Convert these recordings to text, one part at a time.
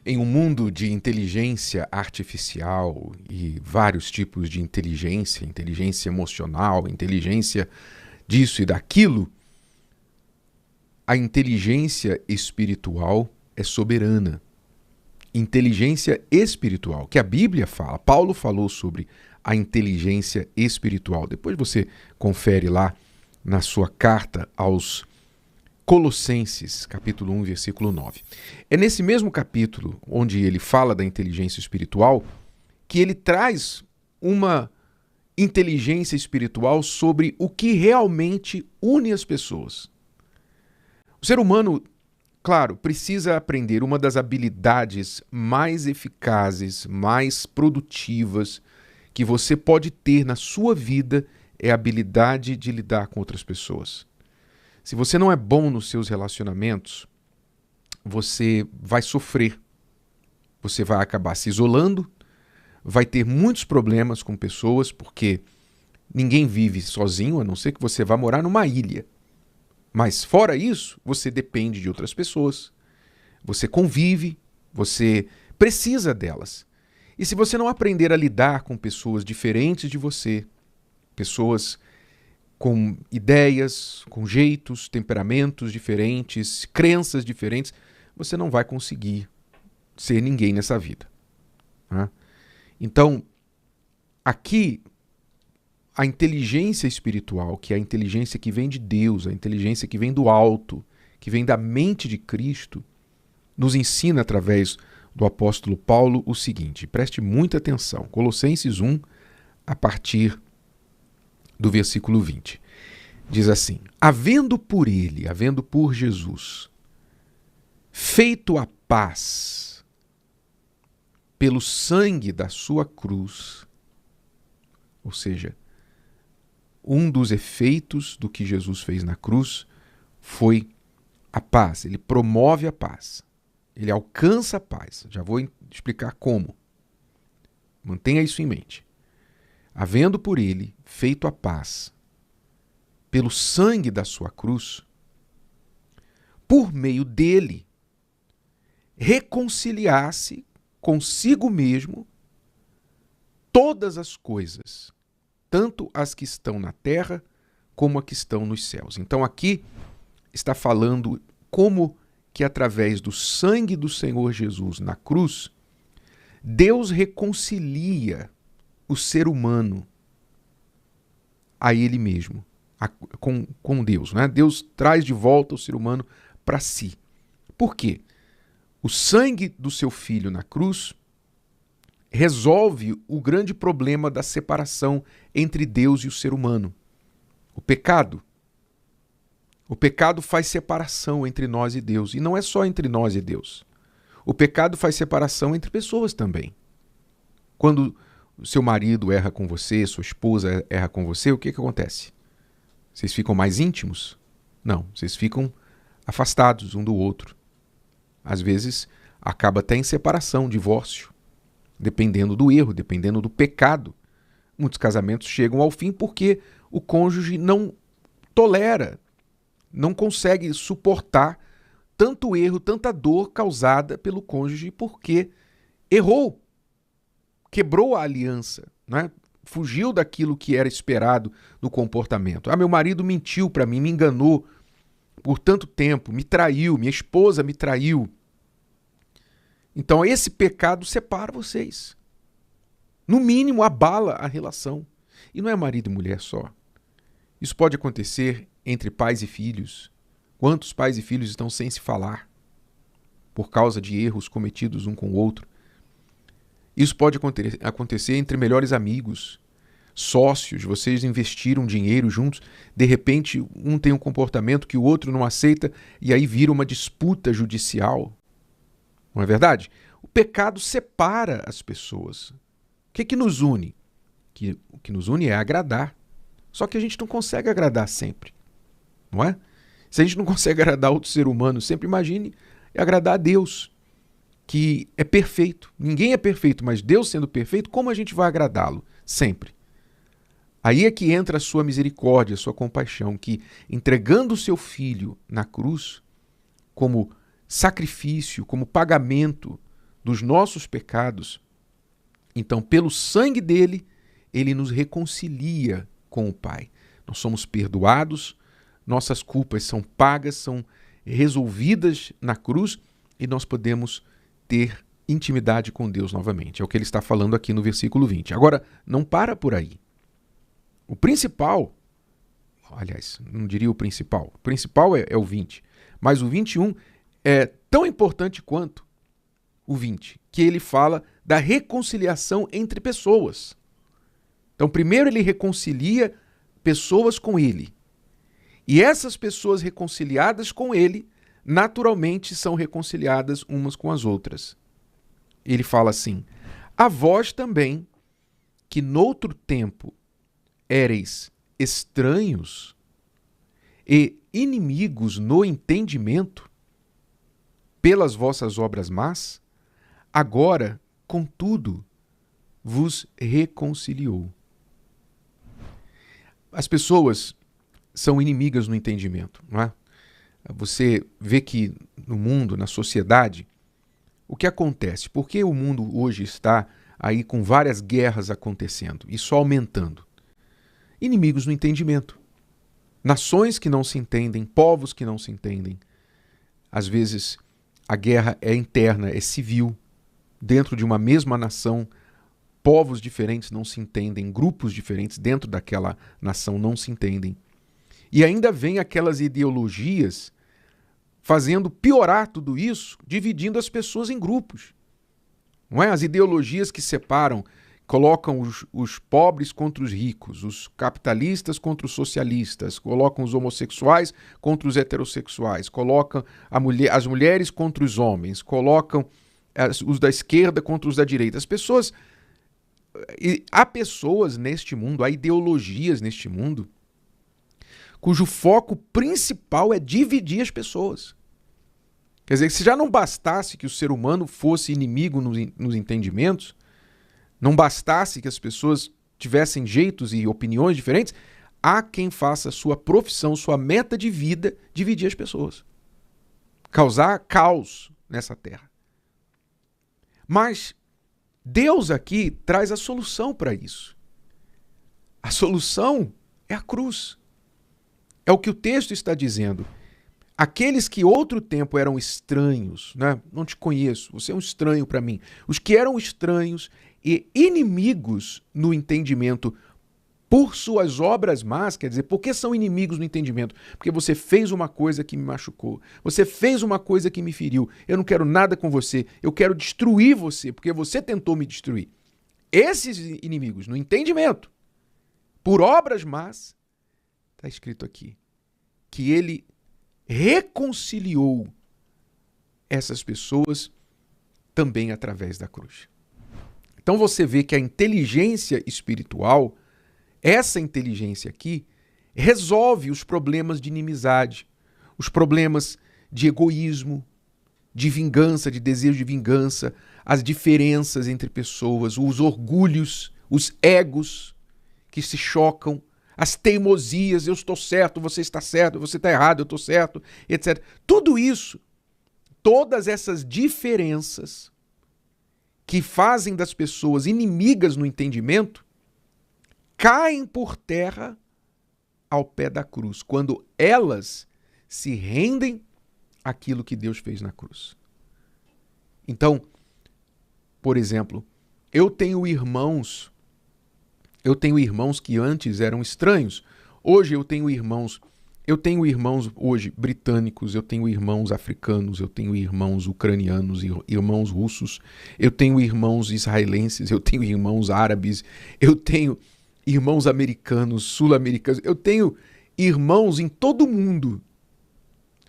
Em um mundo de inteligência artificial e vários tipos de inteligência, inteligência emocional, inteligência disso e daquilo, a inteligência espiritual é soberana. Inteligência espiritual, que a Bíblia fala, Paulo falou sobre a inteligência espiritual. Depois você confere lá na sua carta aos Colossenses, capítulo 1, versículo 9. É nesse mesmo capítulo, onde ele fala da inteligência espiritual, que ele traz uma inteligência espiritual sobre o que realmente une as pessoas. O ser humano, claro, precisa aprender uma das habilidades mais eficazes, mais produtivas que você pode ter na sua vida é a habilidade de lidar com outras pessoas. Se você não é bom nos seus relacionamentos, você vai sofrer. Você vai acabar se isolando, vai ter muitos problemas com pessoas, porque ninguém vive sozinho, a não ser que você vá morar numa ilha. Mas fora isso, você depende de outras pessoas, você convive, você precisa delas. E se você não aprender a lidar com pessoas diferentes de você, pessoas com ideias, com jeitos, temperamentos diferentes, crenças diferentes, você não vai conseguir ser ninguém nessa vida, né? Então, aqui, a inteligência espiritual, que é a inteligência que vem de Deus, a inteligência que vem do alto, que vem da mente de Cristo, nos ensina através do apóstolo Paulo o seguinte, preste muita atenção, Colossenses 1, a partir do versículo 20. Diz assim, havendo por Jesus, feito a paz pelo sangue da sua cruz, ou seja, um dos efeitos do que Jesus fez na cruz foi a paz. Ele promove a paz. Ele alcança a paz. Já vou explicar como. Mantenha isso em mente. Havendo por ele feito a paz pelo sangue da sua cruz, por meio dele, reconciliar-se consigo mesmo todas as coisas, tanto as que estão na terra como as que estão nos céus. Então aqui está falando como que através do sangue do Senhor Jesus na cruz, Deus reconcilia o ser humano a ele mesmo, com Deus, né? Deus traz de volta o ser humano para si. Por quê? O sangue do seu filho na cruz resolve o grande problema da separação entre Deus e o ser humano. O pecado. O pecado faz separação entre nós e Deus. E não é só entre nós e Deus. O pecado faz separação entre pessoas também. Quando o seu marido erra com você, sua esposa erra com você, o que acontece? Vocês ficam mais íntimos? Não, vocês ficam afastados um do outro. Às vezes, acaba até em separação, divórcio, dependendo do erro, dependendo do pecado. Muitos casamentos chegam ao fim porque o cônjuge não tolera, não consegue suportar tanto erro, tanta dor causada pelo cônjuge porque errou. Quebrou a aliança, né? Fugiu daquilo que era esperado no comportamento. Meu marido mentiu para mim, me enganou por tanto tempo, me traiu, minha esposa me traiu. Então esse pecado separa vocês. No mínimo, abala a relação. E não é marido e mulher só. Isso pode acontecer entre pais e filhos. Quantos pais e filhos estão sem se falar por causa de erros cometidos um com o outro? Isso pode acontecer entre melhores amigos, sócios, vocês investiram dinheiro juntos, de repente um tem um comportamento que o outro não aceita e aí vira uma disputa judicial. Não é verdade? O pecado separa as pessoas. O que nos une? O que nos une é agradar. Só que a gente não consegue agradar sempre, não é? Se a gente não consegue agradar outro ser humano sempre, imagine agradar a Deus, que é perfeito. Ninguém é perfeito, mas Deus sendo perfeito, como a gente vai agradá-lo? Sempre. Aí é que entra a sua misericórdia, a sua compaixão, que entregando o seu filho na cruz, como sacrifício, como pagamento dos nossos pecados, então, pelo sangue dele, ele nos reconcilia com o Pai. Nós somos perdoados, nossas culpas são pagas, são resolvidas na cruz e nós podemos ter intimidade com Deus novamente. É o que ele está falando aqui no versículo 20. Agora, não para por aí. O principal, aliás, não diria o principal é o 20, mas o 21 é tão importante quanto o 20, que ele fala da reconciliação entre pessoas. Então, primeiro ele reconcilia pessoas com ele. E essas pessoas reconciliadas com ele, naturalmente são reconciliadas umas com as outras. Ele fala assim: a vós também, que noutro tempo éreis estranhos e inimigos no entendimento, pelas vossas obras más, agora, contudo, vos reconciliou. As pessoas são inimigas no entendimento, não é? Você vê que no mundo, na sociedade, o que acontece? Por que o mundo hoje está aí com várias guerras acontecendo e só aumentando? Inimigos no entendimento. Nações que não se entendem, povos que não se entendem. Às vezes a guerra é interna, é civil. Dentro de uma mesma nação, povos diferentes não se entendem, grupos diferentes dentro daquela nação não se entendem. E ainda vem aquelas ideologias fazendo piorar tudo isso, dividindo as pessoas em grupos. Não é? As ideologias que separam, colocam os pobres contra os ricos, os capitalistas contra os socialistas, colocam os homossexuais contra os heterossexuais, colocam as mulheres contra os homens, colocam os da esquerda contra os da direita. As pessoas... Há pessoas neste mundo, há ideologias neste mundo, cujo foco principal é dividir as pessoas. Quer dizer, se já não bastasse que o ser humano fosse inimigo nos entendimentos, não bastasse que as pessoas tivessem jeitos e opiniões diferentes, há quem faça sua profissão, sua meta de vida, dividir as pessoas. Causar caos nessa terra. Mas Deus aqui traz a solução para isso. A solução é a cruz. É o que o texto está dizendo. Aqueles que outro tempo eram estranhos, né? Não te conheço, você é um estranho para mim. Os que eram estranhos e inimigos no entendimento por suas obras más, quer dizer, por que são inimigos no entendimento? Porque você fez uma coisa que me machucou, você fez uma coisa que me feriu, eu não quero nada com você, eu quero destruir você, porque você tentou me destruir. Esses inimigos no entendimento, por obras más, está escrito aqui, que ele reconciliou essas pessoas também através da cruz. Então você vê que a inteligência espiritual, essa inteligência aqui, resolve os problemas de inimizade, os problemas de egoísmo, de vingança, de desejo de vingança, as diferenças entre pessoas, os orgulhos, os egos que se chocam, as teimosias, eu estou certo, você está errado, eu estou certo, etc. Tudo isso, todas essas diferenças que fazem das pessoas inimigas no entendimento, caem por terra ao pé da cruz, quando elas se rendem àquilo que Deus fez na cruz. Então, por exemplo, eu tenho irmãos que antes eram estranhos. Hoje eu tenho irmãos hoje britânicos, eu tenho irmãos africanos, eu tenho irmãos ucranianos, irmãos russos, eu tenho irmãos israelenses, eu tenho irmãos árabes, eu tenho irmãos americanos, sul-americanos, eu tenho irmãos em todo o mundo.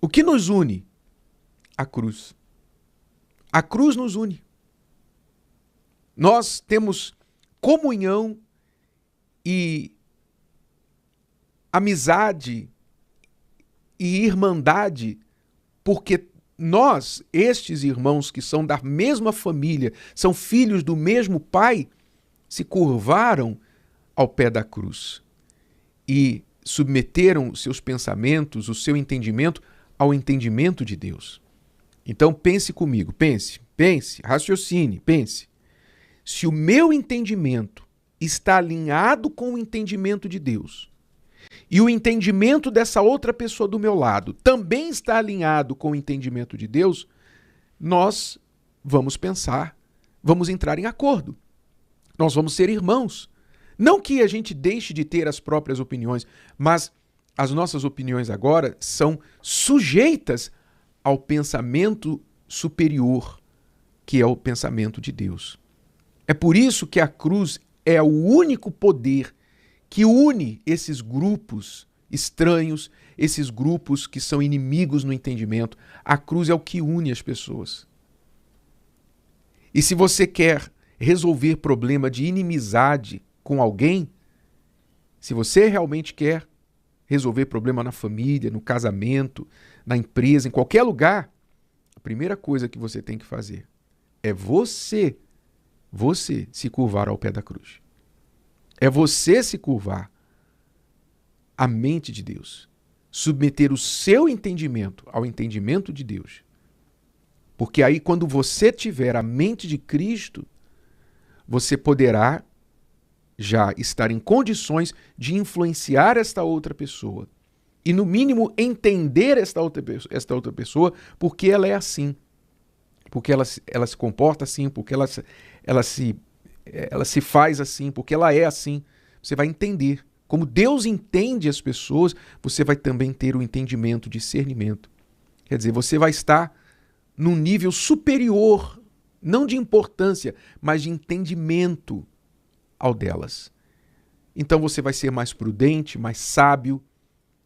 O que nos une? A cruz. A cruz nos une. Nós temos comunhão e amizade e irmandade, porque nós, estes irmãos que são da mesma família, são filhos do mesmo pai, se curvaram ao pé da cruz e submeteram seus pensamentos, o seu entendimento, ao entendimento de Deus. Então pense comigo, pense, pense, raciocine, pense. Se o meu entendimento está alinhado com o entendimento de Deus, e o entendimento dessa outra pessoa do meu lado também está alinhado com o entendimento de Deus, nós vamos pensar, vamos entrar em acordo. Nós vamos ser irmãos. Não que a gente deixe de ter as próprias opiniões, mas as nossas opiniões agora são sujeitas ao pensamento superior, que é o pensamento de Deus. É por isso que a cruz é o único poder que une esses grupos estranhos, esses grupos que são inimigos no entendimento. A cruz é o que une as pessoas. E se você quer resolver problema de inimizade com alguém, se você realmente quer resolver problema na família, no casamento, na empresa, em qualquer lugar, a primeira coisa que você tem que fazer é você se curvar ao pé da cruz. É você se curvar à mente de Deus. Submeter o seu entendimento ao entendimento de Deus. Porque aí, quando você tiver a mente de Cristo, você poderá já estar em condições de influenciar esta outra pessoa. E, no mínimo, entender esta outra pessoa porque ela é assim. Porque ela se comporta assim, porque ela se faz assim, porque ela é assim. Você vai entender. Como Deus entende as pessoas, você vai também ter o entendimento, o discernimento. Quer dizer, você vai estar num nível superior, não de importância, mas de entendimento ao delas. Então você vai ser mais prudente, mais sábio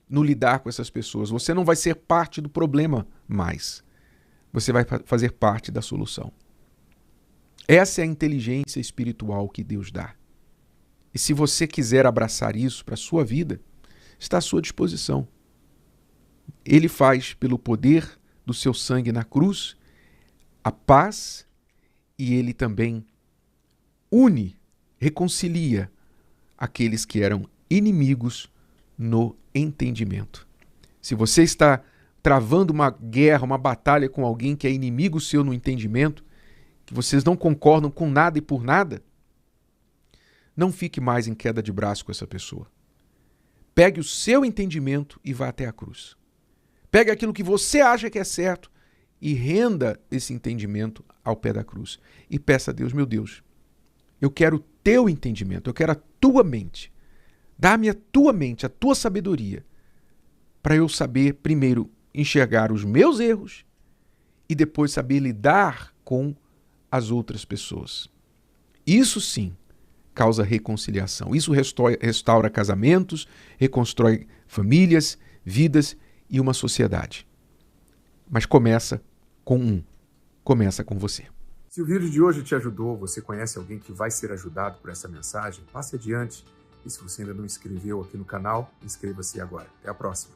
no lidar com essas pessoas. Você não vai ser parte do problema mais. Você vai fazer parte da solução. Essa é a inteligência espiritual que Deus dá. E se você quiser abraçar isso para a sua vida, está à sua disposição. Ele faz, pelo poder do seu sangue na cruz, a paz, e ele também une, reconcilia aqueles que eram inimigos no entendimento. Se você está travando uma guerra, uma batalha com alguém que é inimigo seu no entendimento, que vocês não concordam com nada e por nada, não fique mais em queda de braço com essa pessoa. Pegue o seu entendimento e vá até a cruz. Pegue aquilo que você acha que é certo e renda esse entendimento ao pé da cruz. E peça a Deus, meu Deus, eu quero o teu entendimento, eu quero a tua mente. Dá-me a tua mente, a tua sabedoria, para eu saber, primeiro, enxergar os meus erros e depois saber lidar com as outras pessoas. Isso sim causa reconciliação. Isso restaura casamentos, reconstrói famílias, vidas e uma sociedade. Mas começa com você. Se o vídeo de hoje te ajudou, você conhece alguém que vai ser ajudado por essa mensagem, passe adiante. E se você ainda não inscreveu aqui no canal, inscreva-se agora. Até a próxima.